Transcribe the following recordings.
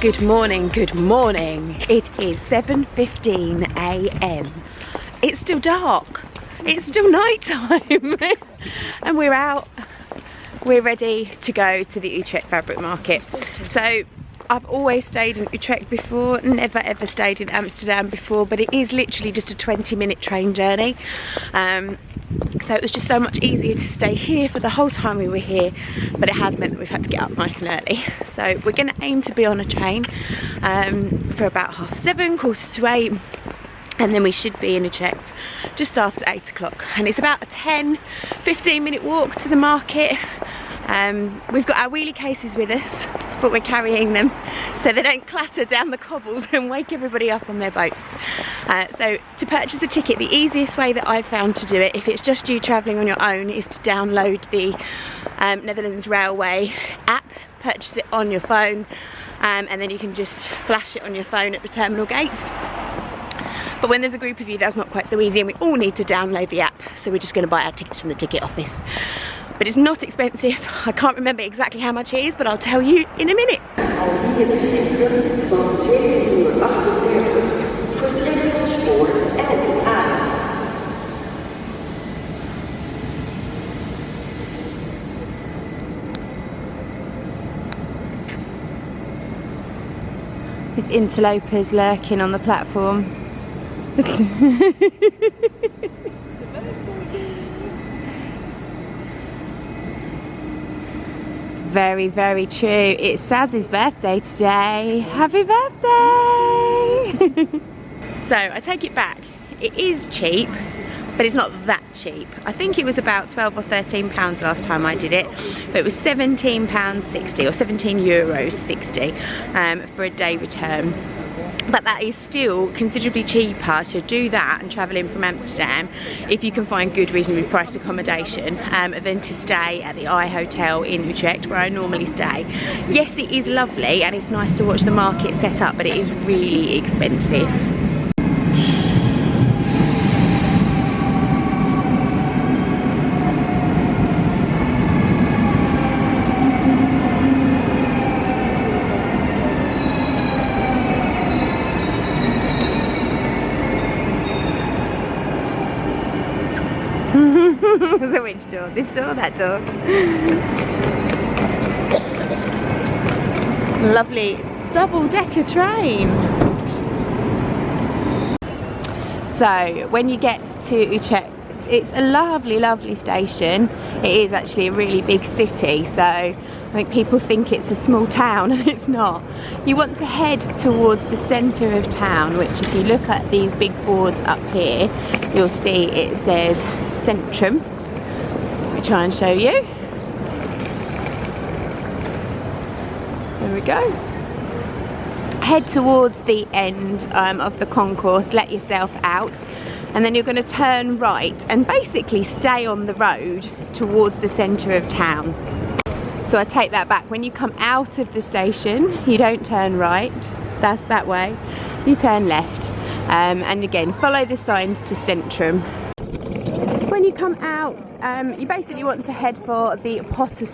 Good morning, good morning. It is 7:15 AM. It's still dark. It's still night time. And we're out. We're ready to go to the Utrecht fabric market. So I've always stayed in Utrecht before, never ever stayed in Amsterdam before, but it is literally just a 20-minute train journey. So it was just so much easier to stay here for the whole time we were here, but it has meant that we've had to get up nice and early. So we're going to aim to be on a train for about 7:30, 7:45, and then we should be in Utrecht just after 8 o'clock. And it's about a 10-15 minute walk to the market. We've got our wheelie cases with us, but we're carrying them so they don't clatter down the cobbles and wake everybody up on their boats. So to purchase a ticket, the easiest way that I've found to do it, if it's just you travelling on your own, is to download the Netherlands Railway app, purchase it on your phone, and then you can just flash it on your phone at the terminal gates. But when there's a group of you, that's not quite so easy, and we all need to download the app, so we're just going to buy our tickets from the ticket office. But it's not expensive. I can't remember exactly how much it is, but I'll tell you in a minute. There's interlopers lurking on the platform. Very, very true. It's Saz's birthday today. Happy birthday! So I take it back. It is cheap, but it's not that cheap. I think it was about £12 or £13 last time I did it, but it was £17.60 or €17.60 for a day return. But that is still considerably cheaper to do that and travel in from Amsterdam, if you can find good reasonably priced accommodation, than to stay at the I Hotel in Utrecht, where I normally stay. Yes, it is lovely and it's nice to watch the market set up, but it is really expensive. So which door? This door, that door? Lovely double-decker train. So when you get to Utrecht, it's a lovely, lovely station. It is actually a really big city, so I think people think it's a small town, and it's not. You want to head towards the centre of town, which if you look at these big boards up here, you'll see it says Centrum. Let me try and show you. There we go. Head towards the end of the concourse, let yourself out, and then you're going to turn right and basically stay on the road towards the centre of town. So I take that back. When you come out of the station, you don't turn right, that's that way, you turn left, and again follow the signs to Centrum. When you come out, you basically want to head for the Potter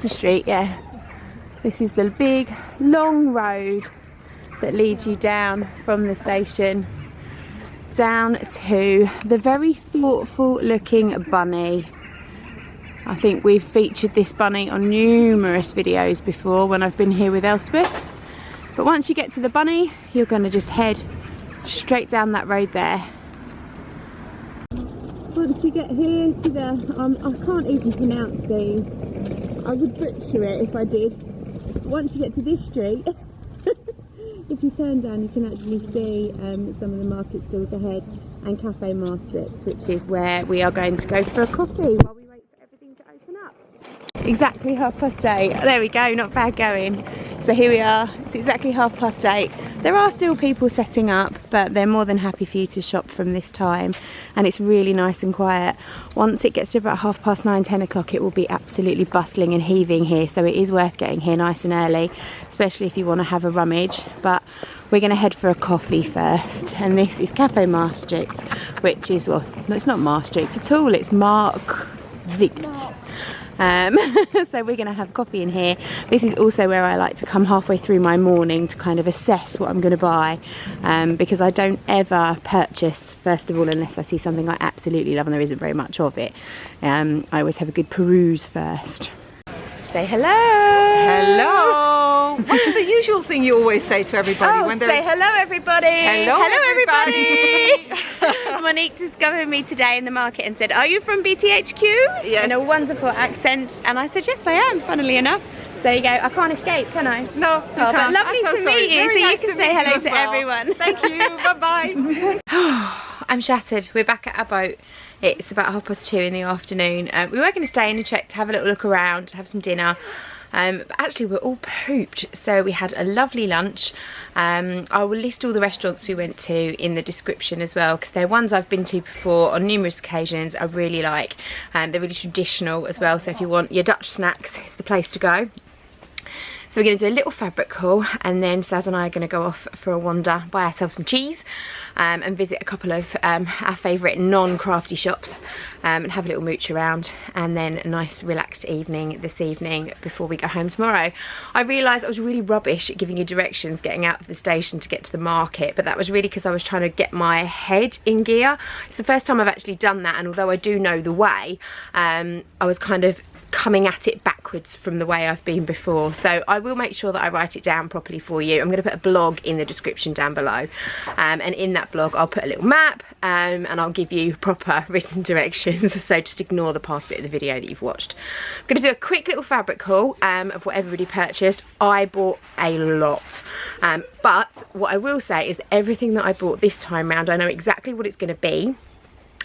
Street, yeah. This is the big long road that leads you down from the station down to the very thoughtful looking bunny. I think we've featured this bunny on numerous videos before when I've been here with Elspeth. But once you get to the bunny, you're going to just head straight down that road there. Once you get here to the, I can't even pronounce these. I would butcher it if I did. Once you get to this street, if you turn down, you can actually see some of the market stalls ahead and Cafe Maastricht, which is where we are going to go for a coffee while we wait for everything to open up. Exactly 8:30. There we go, not bad going. So here we are, it's exactly 8:30. There are still people setting up, but they're more than happy for you to shop from this time, and it's really nice and quiet. Once it gets to about 9:30, 10 o'clock, it will be absolutely bustling and heaving here, so it is worth getting here nice and early, especially if you want to have a rummage. But we're going to head for a coffee first, and this is Cafe Maastricht, which is, well, no, it's not Maastricht at all, it's Markt. So we're going to have coffee in here. This is also where I like to come halfway through my morning to kind of assess what I'm going to buy, because I don't ever purchase first of all unless I see something I absolutely love and there isn't very much of it. I always have a good peruse first. Say hello. Hello. What's the usual thing you always say to everybody when they're... Say hello, everybody. Hello, everybody. Monique discovered me today in the market and said, "Are you from BTHQ?" Yes. In a wonderful accent, and I said, "Yes, I am." Funnily enough. There you go. I can't escape, can I? No, you can't. But lovely to meet you. Very so nice you can say hello to well. everyone. Thank you. Bye bye. I'm shattered. We're back at our boat. It's about 2:30 in the afternoon. We were going to stay in Utrecht to have a little look around, have some dinner. But actually we're all pooped, so we had a lovely lunch. I will list all the restaurants we went to in the description as well, because they're ones I've been to before on numerous occasions. I really like, they're really traditional as well, so if you want your Dutch snacks, it's the place to go. So we're going to do a little fabric haul, and then Saz and I are going to go off for a wander, buy ourselves some cheese, and visit a couple of our favourite non-crafty shops, and have a little mooch around, and then a nice relaxed evening this evening before we go home tomorrow. I realised I was really rubbish at giving you directions getting out of the station to get to the market, but that was really because I was trying to get my head in gear. It's the first time I've actually done that, and although I do know the way, I was kind of coming at it backwards from the way I've been before. So I will make sure that I write it down properly for you. I'm going to put a blog in the description down below, and in that blog I'll put a little map, and I'll give you proper written directions, so just ignore the past bit of the video that you've watched. I'm going to do a quick little fabric haul of what everybody purchased. I bought a lot, but what I will say is everything that I bought this time round, I know exactly what it's going to be,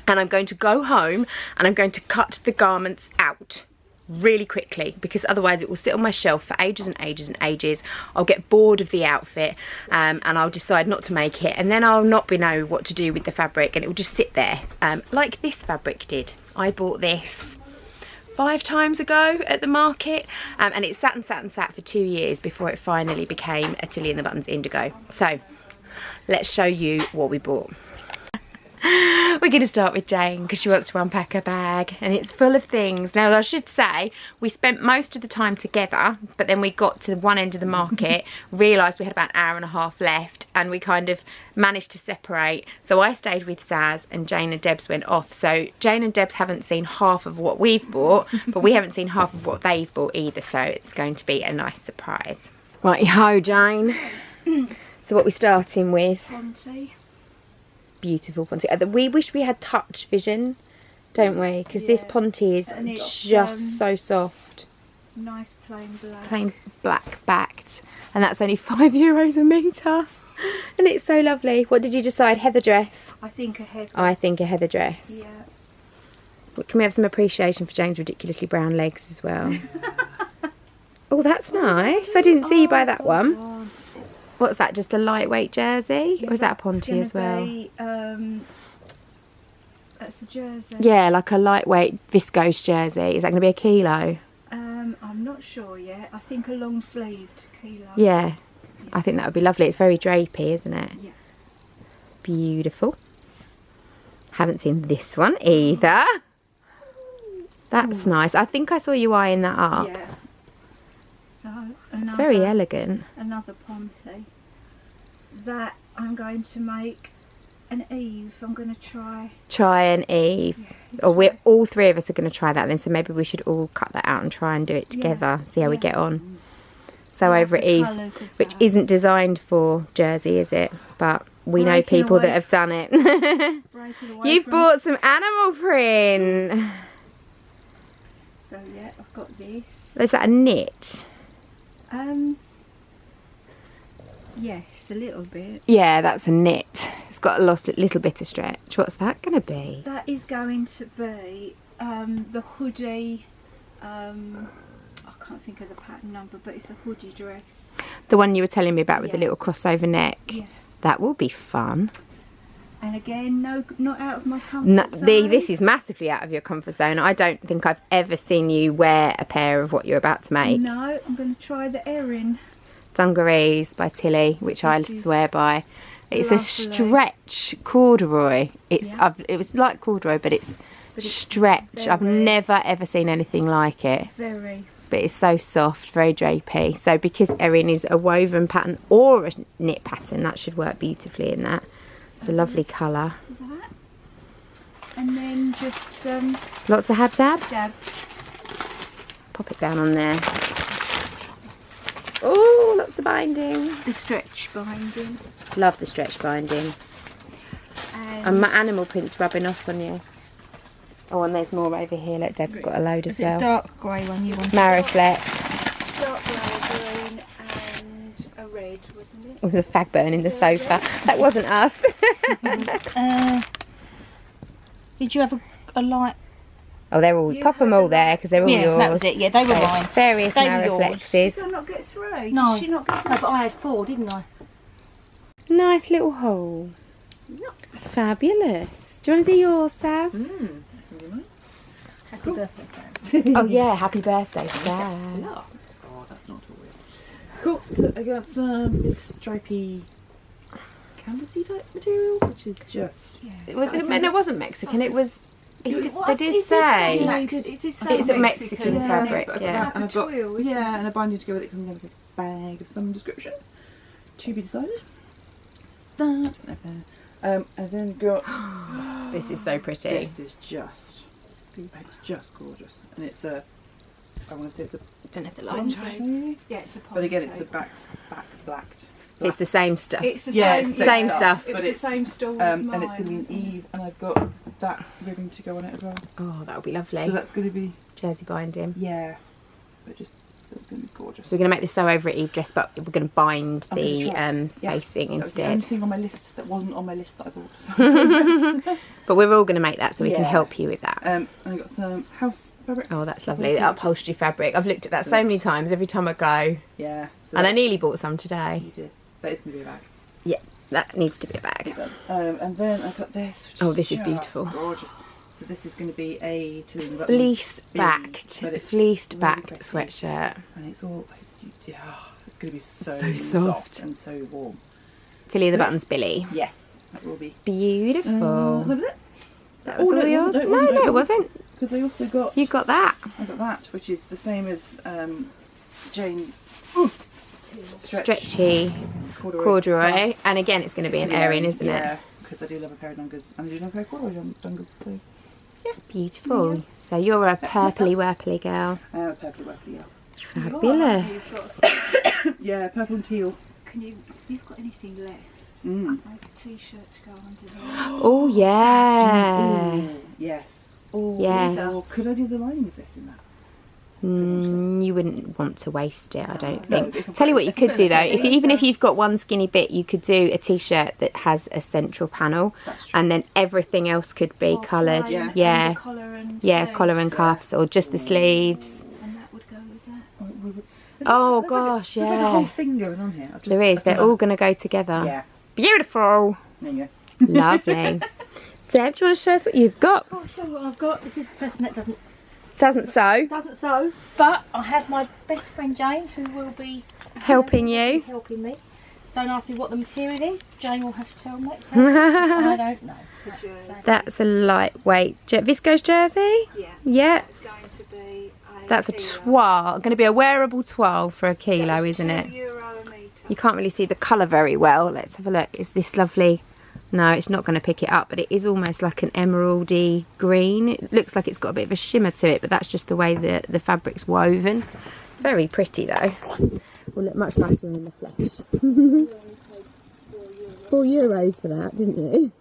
and I'm going to go home and I'm going to cut the garments out really quickly, because otherwise it will sit on my shelf for ages and ages and ages. I'll get bored of the outfit, and I'll decide not to make it, and then I'll not know what to do with the fabric, and it will just sit there, like this fabric did. I bought this 5 times ago at the market, and it sat and sat and sat for 2 years before it finally became a Tilly and the Buttons indigo. So let's show you what we bought. We're going to start with Jane because she wants to unpack her bag, and it's full of things. Now I should say we spent most of the time together, but then we got to one end of the market, realised we had about an hour and a half left, and we kind of managed to separate. So I stayed with Saz and Jane and Debs went off. So Jane and Debs haven't seen half of what we've bought, but we haven't seen half of what they've bought either, so it's going to be a nice surprise. Righty-ho, Jane. So what are we starting with? Ponte. Beautiful Ponte. We wish we had touch vision, don't we? Because this Ponte is just so soft. Nice plain black. Plain black backed. And that's only €5 a metre. And it's so lovely. What did you decide? Heather dress? I think a heather. I think a heather dress. Yeah. Can we have some appreciation for Jane's ridiculously brown legs as well? Oh, that's nice. I didn't see you buy that one. God. What's that, just a lightweight jersey? Yeah, or is that a Ponte as well? That's a jersey. Yeah, like a lightweight viscose jersey. Is that going to be a kilo? I'm not sure yet. I think a long sleeved kilo. Yeah, I think that would be lovely. It's very drapey, isn't it? Yeah. Beautiful. Haven't seen this one either. That's nice. I think I saw you eyeing that up. Yeah. So It's very elegant. Another Ponte. That I'm going to make an Eve. I'm going to try an Eve. Yeah, Or we're all 3 of us are going to try that then, so maybe we should all cut that out and try and do it together. See how we get on. So over at Eve, which isn't designed for Jersey, is it? But we know people that have done it. You've bought some animal print. So yeah, I've got this. Is that a knit? Yes, a little bit. Yeah, that's a knit. It's got a little bit of stretch. What's that going to be? That is going to be the hoodie. I can't think of the pattern number, but it's a hoodie dress. The one you were telling me about with the little crossover neck. Yeah. That will be fun. And again, not out of my comfort zone. This is massively out of your comfort zone. I don't think I've ever seen you wear a pair of what you're about to make. No, I'm going to try the Erin. Dungarees by Tilly, which I swear by. It's lovely. A stretch corduroy. It was like corduroy, but it's but it's stretch. I've very- never ever seen anything like it. Very. But it's so soft, very drapey. So because Erin is a woven pattern or a knit pattern, that should work beautifully in that. It's a lovely colour. That. And then just Lots of hab-tab. dab. Pop it down on there. Oh, lots of binding. The stretch binding. Love the stretch binding. And my animal print's rubbing off on you. Oh, and there's more over here. Look, Deb's got a load as Is it well. a dark grey one you wanted? Mariflex. Dark grey, green and a red, wasn't it? It was a fag burn in the sofa. That wasn't us. Did you have a light? Oh, they're all, pop them all there because they're all yours. that was it. Yeah, they were So, mine. Various They were yours. Mariflexes. Did I not get through? No. Did she not get No, but I had 4, didn't I? Nice little hole. Fabulous. Do you want to see yours, Sav? Happy birthday, Sam. Oh yeah, happy birthday, Sav. Oh, that's not all weird. Cool. So I got some big stripy canvasy type material, which is just. It wasn't Mexican. It was. They did It say is it's a Mexican fabric. But Yeah. and I've got twill, isn't and a binding to go with it comes in a bag of some description. To be decided. That and then got. This is so pretty. This is just. It's just gorgeous, and it's a. I want to say it's a. Don't have the lines ponce, right. maybe? Yeah, it's a But again, it's ponce. the back blacked. It's the same stuff. It's the Yeah, same, it's the same stuff. It but was it's, the same stall as mine. and it's going to be wasn't an it? Eve, and I've got that ribbon to go on it as well. Oh, that would be So lovely. that's going to be Jersey binding. but just that's going to be gorgeous. So we're going to make this sew over at Eve dress, but we're going to bind I'm gonna the try. Yeah. facing That was the only instead. thing on my list that wasn't on my list that I bought. But we're all going to make that, so we can Yeah. help you with that. And I got some house fabric. Oh, that's lovely. The upholstery fabric. I've looked at that So so many that's- times. Every time I go, Yeah. So and I that- nearly bought some today. You did. That is going to be a bag. That needs to be a It bag. does. And then I got this. Which Oh, is this is just beautiful. Gorgeous. So this is going to be a Toulouse Fleece bead, backed, but it's fleeced really backed pretty. sweatshirt. And it's all. Yeah, it's going to be so, So soft. and so warm. Tilly the So- Buttons Billy. Yes, that will be. Beautiful. That was it. That was Oh, all no, it yours? wasn't. No, it wasn't. Because I also got. You got that. I got that, which is the same as Jane's Stretchy corduroy. And again, it's going to be an Erin, isn't it? Yeah, because I do love a pair of dungers, and I do love a pair of corduroy dungers. So Beautiful. Yeah. So you're a That's my purpley wurpley girl. purple worky, yeah. Fabulous. Yeah, purple and teal. Can you, if you've got anything left, Mm. make a t-shirt to go under there. Oh yeah. Ooh, yes. Oh, Yeah. Or could I do the lining of this in that? You wouldn't want to waste it, I don't No, think. if I've Tell you got what you it- could do though, if even if you've got one skinny bit, you could do a t-shirt that has a central panel, That's true. and then everything else could be Or coloured. plain, Yeah, and the collar and yeah, sleeves, collar and cuffs, or just the sleeves. and that would go with that. Oh, There's gosh, There's like a yeah. whole thing going on here. I've just, There is. I've They're done all that. going to go together. Yeah. Beautiful. There you go. Lovely. Deb, do you want to show us what you've got? I'll show you what I've got. This is the person that doesn't Doesn't sew, but I have my best friend Jane who will be Helping you. Helping me. Don't ask me what the material is. Jane will have to tell me. I don't know. So, That's a lightweight viscose jersey. Yeah. Yeah. It's going to be That's a toile. Going to be a wearable toile for a kilo, isn't it? €2 a metre. You can't really see the colour very well. Let's have a look. Is this lovely? No, it's not going to pick it up, but it is almost like an emeraldy green. It looks like it's got a bit of a shimmer to it, but that's just the way the fabric's woven. Very pretty though. Will look much nicer in the flesh. €4 for that, didn't you?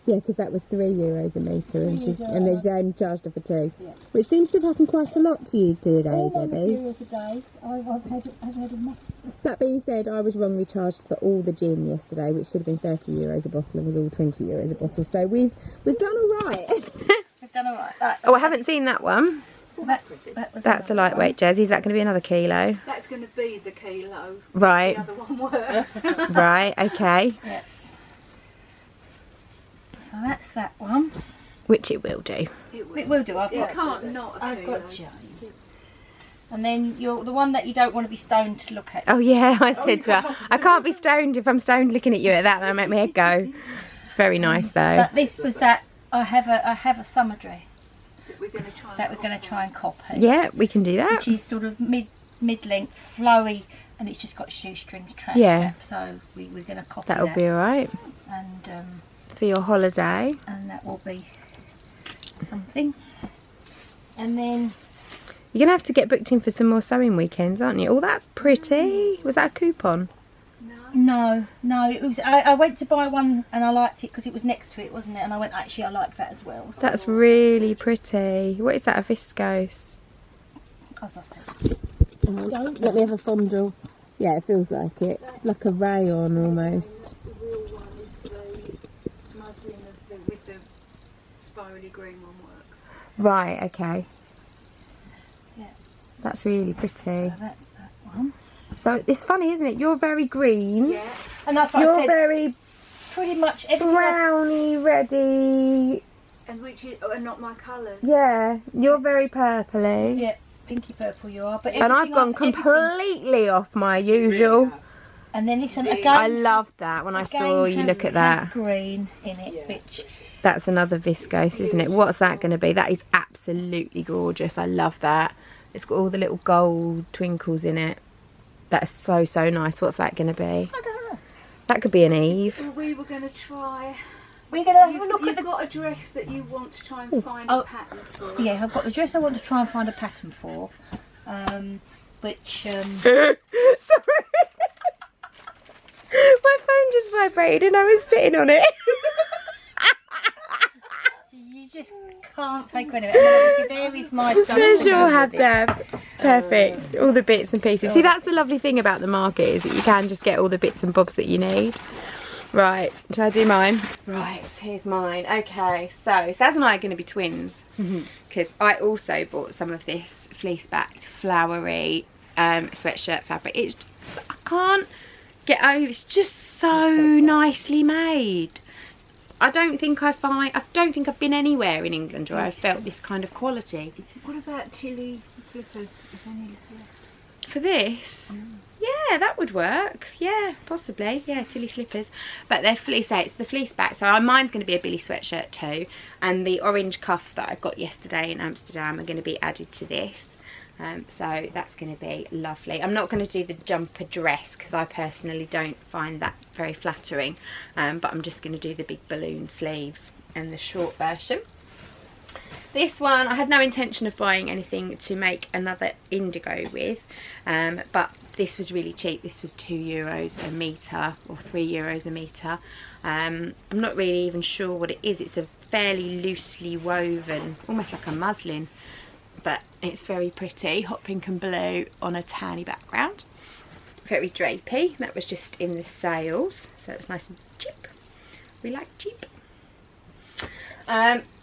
Yeah, because that was €3 a metre, and they then charged her for 2, which seems to have happened quite a lot to you today, all my Debbie. materials today, I've had enough. That being said, I was wrongly charged for all the gin yesterday, which should have been €30 a bottle and was all €20 a bottle. So we've done all right. I've done all right. Oh, I haven't seen that one. That was That's a lightweight jersey. Is that going to be another kilo? That's going to be the kilo. Right. The other one works. Right. Okay. Yes. So that's that one. Which it will do. It will do. I've got. can't not. I've got Jane. And then you're the one that you don't want to be stoned to look at. Oh yeah, I said to her, I can't be stoned if I'm stoned looking at you at that. That'll make my head go. It's very nice though. But this was that I have a summer dress We're going to try. that we're going to try and copy. Yeah, we can do that. Which is sort of mid-length, flowy, and it's just got shoestrings trap. Yeah. So we're going to copy That'll that. be alright And for your holiday. that will be something. And then You're gonna have to get booked in for some more sewing weekends, aren't you? Oh, that's pretty. Was that a coupon? no, it was. I went to buy one and I liked it because it was next to it, wasn't it? And I went, actually, I like that as well. So, That's really pretty. What is that? A viscose? as I said, Let me have a fondle. Yeah, it feels like it. It's like a rayon almost. With the spirally green one works. Right. Okay. Yeah. That's really pretty. so that's that one. So it's funny, isn't it? You're very green. Yeah. And that's what I You're said. very Pretty much everything. browny, reddy. And which is not my colours. Yeah, you're very purpley. Yeah, pinky purple you are. But And I've everything gone everything- completely off my usual. And then this one again. I love that when I saw you look at that. Has green in it, which That's another viscose, isn't it? What's that going to be? That is absolutely gorgeous. I love that. It's got all the little gold twinkles in it. That's so, so nice. What's that going to be? I don't know. That could be an Eve. Well, we were going to try. We're gonna have a look You've at the. got a dress that you want to try and find Oh. a pattern for. Yeah, I've got the dress I want to try and find a pattern for, which Sorry. My phone just vibrated and I was sitting on it. you just can't take credit. And obviously there is my stuff. There's your all hat over it. dab. Perfect. All the bits and pieces. See, that's the lovely thing about the market is that you can just get all the bits and bobs that you need. Right, shall I do mine? Right, here's mine. Okay, so Saz and I are going to be twins because I also bought some of this fleece-backed flowery sweatshirt fabric. I can't get over. It's just so nicely made. I don't think I've been anywhere in England where I've felt this kind of quality. What about chili slippers? If any left? For this? Yeah, that would work. Yeah, possibly. Yeah, tilly slippers. But they're fleece, it's the fleece back. So mine's going to be a Billy sweatshirt too. And the orange cuffs that I got yesterday in Amsterdam are going to be added to this. So that's going to be lovely. I'm not going to do the jumper dress because I personally don't find that very flattering. But I'm just going to do the big balloon sleeves and the short version. This one, I had no intention of buying anything to make another indigo with, but this was really cheap. This was €2 a metre or €3 a metre. I'm not really even sure what it is. It's a fairly loosely woven, almost like a muslin, but it's very pretty, hot pink and blue on a tanny background. Very drapey. That was just in the sales, so it was nice and cheap. We like cheap.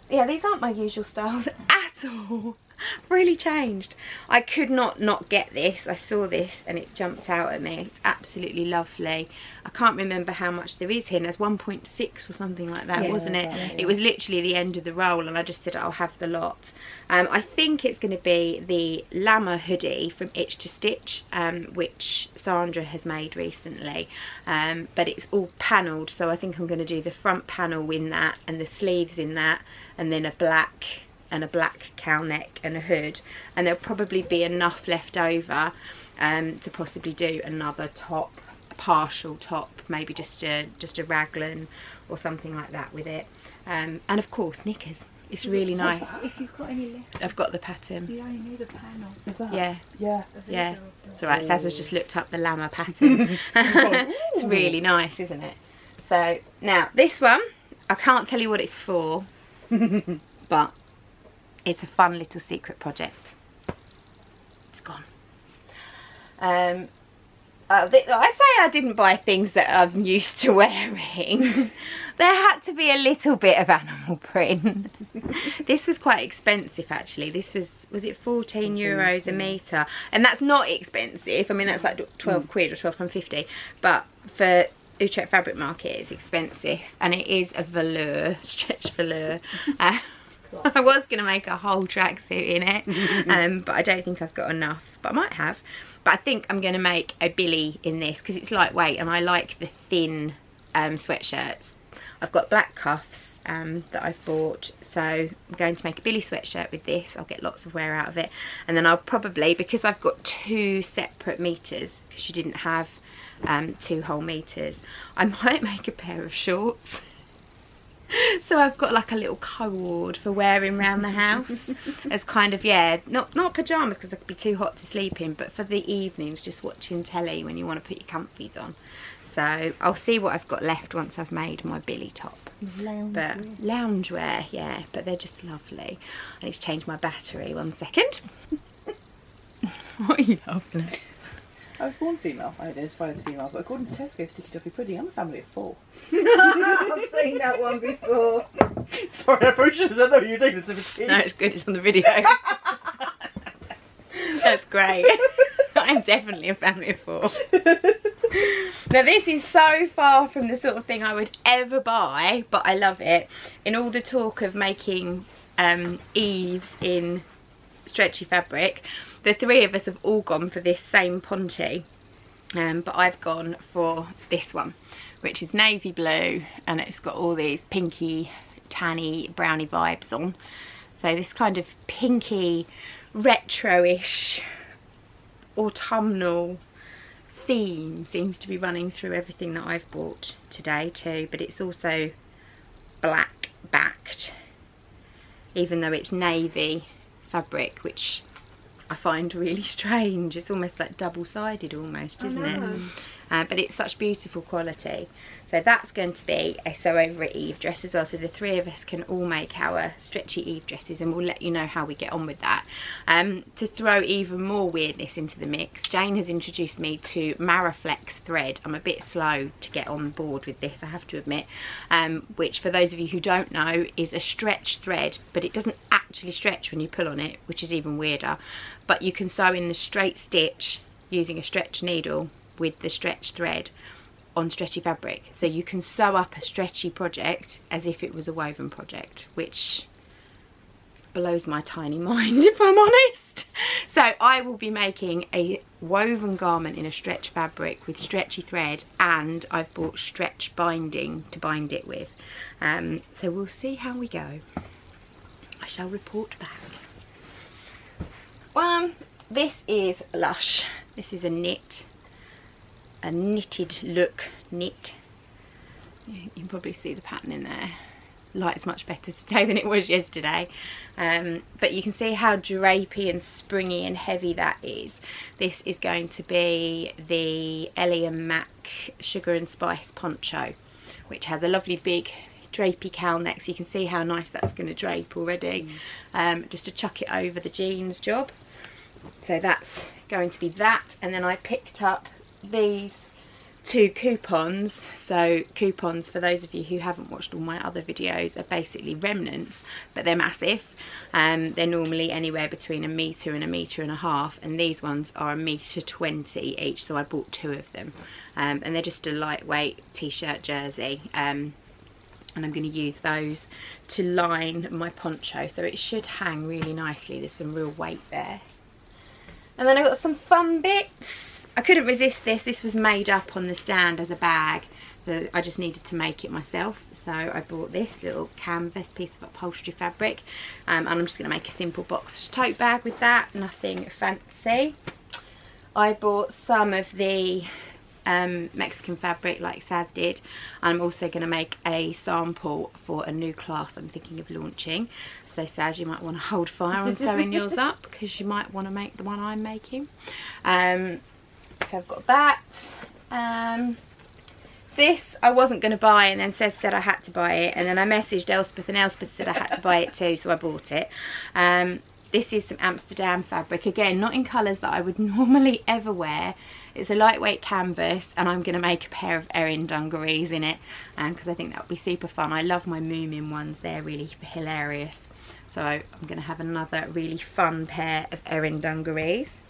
Yeah, these aren't my usual styles at all. Really changed. I could not get this. I saw this and it jumped out at me. It's absolutely lovely. I can't remember how much there is here. There's 1.6 or something like that, wasn't it? It was literally the end of the roll and I just said I'll have the lot. I think it's going to be the llama hoodie from Itch to Stitch, which Sandra has made recently. But it's all panelled, so I think I'm going to do the front panel in that and the sleeves in that, and then a black cowl neck and a hood, and there'll probably be enough left over to possibly do another top, a partial top, maybe just a raglan or something like that with it, and of course knickers. It's really nice. If you've got any left, I've got the pattern. you only need a panel. Is that? Yeah, Yeah. it's alright. Saz has just looked up the llama pattern. It's really nice, isn't it? So now this one, I can't tell you what it's for, but it's a fun little secret project. It's gone. I say I didn't buy things that I'm used to wearing. There had to be a little bit of animal print. This was quite expensive actually. This was it €14 a metre? And that's not expensive. I mean, that's like 12 quid or £12.50. But for Utrecht Fabric Market, it's expensive. And it is a velour, stretch velour. I was going to make a whole tracksuit in it, but I don't think I've got enough. But I might have. But I think I'm going to make a Billy in this because it's lightweight and I like the thin sweatshirts. I've got black cuffs that I've bought, so I'm going to make a Billy sweatshirt with this. I'll get lots of wear out of it, and then I'll probably, because I've got 2 separate meters, because she didn't have 2 whole meters, I might make a pair of shorts. So I've got like a little cord for wearing around the house as kind of, yeah, not pyjamas because it could be too hot to sleep in, but for the evenings, just watching telly when you want to put your comfies on. So I'll see what I've got left once I've made my Billy top. Loungewear, yeah, but they're just lovely. I need to change my battery, 1 second. What are you laughing at? I was born female. I identify as female, but according to Tesco Sticky Toffee Pudding, I'm a family of 4. I've seen that one before. Sorry, I probably should have said that. You were taking this as a tea. No, it's good, it's on the video. That's great. I'm definitely a family of 4. Now this is so far from the sort of thing I would ever buy, but I love it. In all the talk of making eaves in stretchy fabric, the 3 of us have all gone for this same ponte, but I've gone for this one, which is navy blue, and it's got all these pinky, tanny, browny vibes on. So this kind of pinky, retro-ish, autumnal theme seems to be running through everything that I've bought today too, but it's also black backed, even though it's navy fabric, which I find really strange. It's almost like double-sided almost, isn't it? But it's such beautiful quality. So that's going to be a sew over it Eve dress as well, so the 3 of us can all make our stretchy Eve dresses, and we'll let you know how we get on with that. To throw even more weirdness into the mix, Jane has introduced me to Maraflex thread. I'm a bit slow to get on board with this, I have to admit, which for those of you who don't know is a stretch thread, but it doesn't actually stretch when you pull on it, which is even weirder. But you can sew in the straight stitch using a stretch needle with the stretch thread on stretchy fabric, so you can sew up a stretchy project as if it was a woven project, which blows my tiny mind if I'm honest. So I will be making a woven garment in a stretch fabric with stretchy thread, and I've bought stretch binding to bind it with, so we'll see how we go. I shall report back. This is Lush. This is a knitted look knit. You can probably see the pattern in there. Light's much better today than it was yesterday, but you can see how drapey and springy and heavy that is. This is going to be the Ellie & Mac Sugar and Spice poncho, which has a lovely big drapey cowl neck, so you can see how nice that's going to drape already. Just to chuck it over the jeans job. So that's going to be that, and then I picked up these 2 coupons. So coupons, for those of you who haven't watched all my other videos, are basically remnants, but they're massive. They're normally anywhere between 1 metre and 1.5 meters, and these ones are 1.20 meters each, so I bought 2 of them, and they're just a lightweight t-shirt jersey, and I'm going to use those to line my poncho, so it should hang really nicely. There's some real weight there. And then I got some fun bits. I couldn't resist this. This was made up on the stand as a bag, but I just needed to make it myself. So I bought this little canvas piece of upholstery fabric, and I'm just going to make a simple box tote bag with that. Nothing fancy. I bought some of the Mexican fabric like Saz did. I'm also going to make a sample for a new class I'm thinking of launching. So Saz, you might want to hold fire on sewing yours up, because you might want to make the one I'm making. So I've got that. This I wasn't going to buy, and then Saz said I had to buy it, and then I messaged Elspeth, and Elspeth said I had to buy it too, so I bought it. This is some Amsterdam fabric, again not in colours that I would normally ever wear. It's a lightweight canvas, and I'm going to make a pair of Erin dungarees in it, because I think that would be super fun. I love my Moomin ones, they're really hilarious. So I'm going to have another really fun pair of Erin dungarees.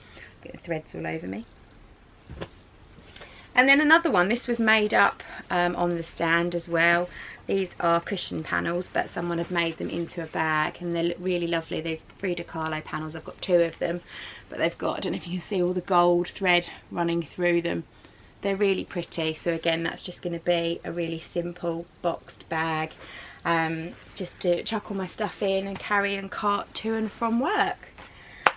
Get the threads all over me. And then another one, this was made up on the stand as well. These are cushion panels, but someone had made them into a bag, and they look really lovely. These Frida Kahlo panels, I've got 2 of them, but they've got, I don't know if you can see all the gold thread running through them. they're really pretty. So again, that's just going to be a really simple boxed bag, just to chuck all my stuff in and carry and cart to and from work.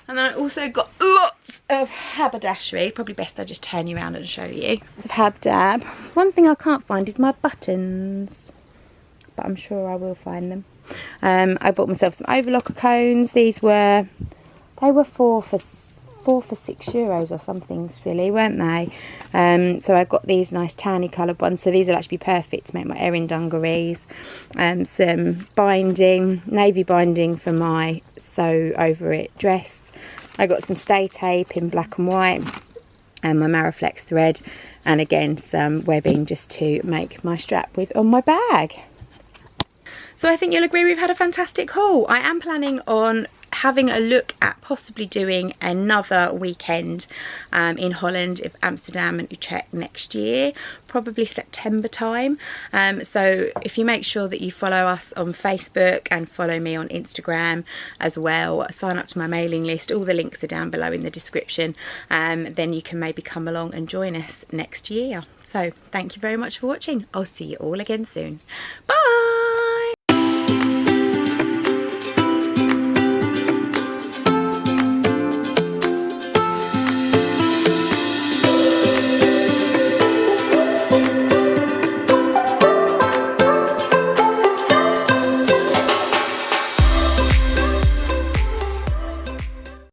And then I also got lots of haberdashery. Probably best I just turn you around and show you. Of habdab. One thing I can't find is my buttons, but I'm sure I will find them. I bought myself some overlocker cones. These were, they were four for €6 or something silly, weren't they? So I got these nice tawny coloured ones. So these will actually be perfect to make my erin dungarees. Some binding, navy binding for my sew over it dress. I got some stay tape in black and white, and my Mariflex thread, and again some webbing just to make my strap with on my bag. So I think you'll agree we've had a fantastic haul. I am planning on having a look at possibly doing another weekend in Holland, if Amsterdam and Utrecht next year, probably September time. So if you make sure that you follow us on Facebook and follow me on Instagram as well, sign up to my mailing list, all the links are down below in the description, then you can maybe come along and join us next year. So thank you very much for watching. I'll see you all again soon. Bye.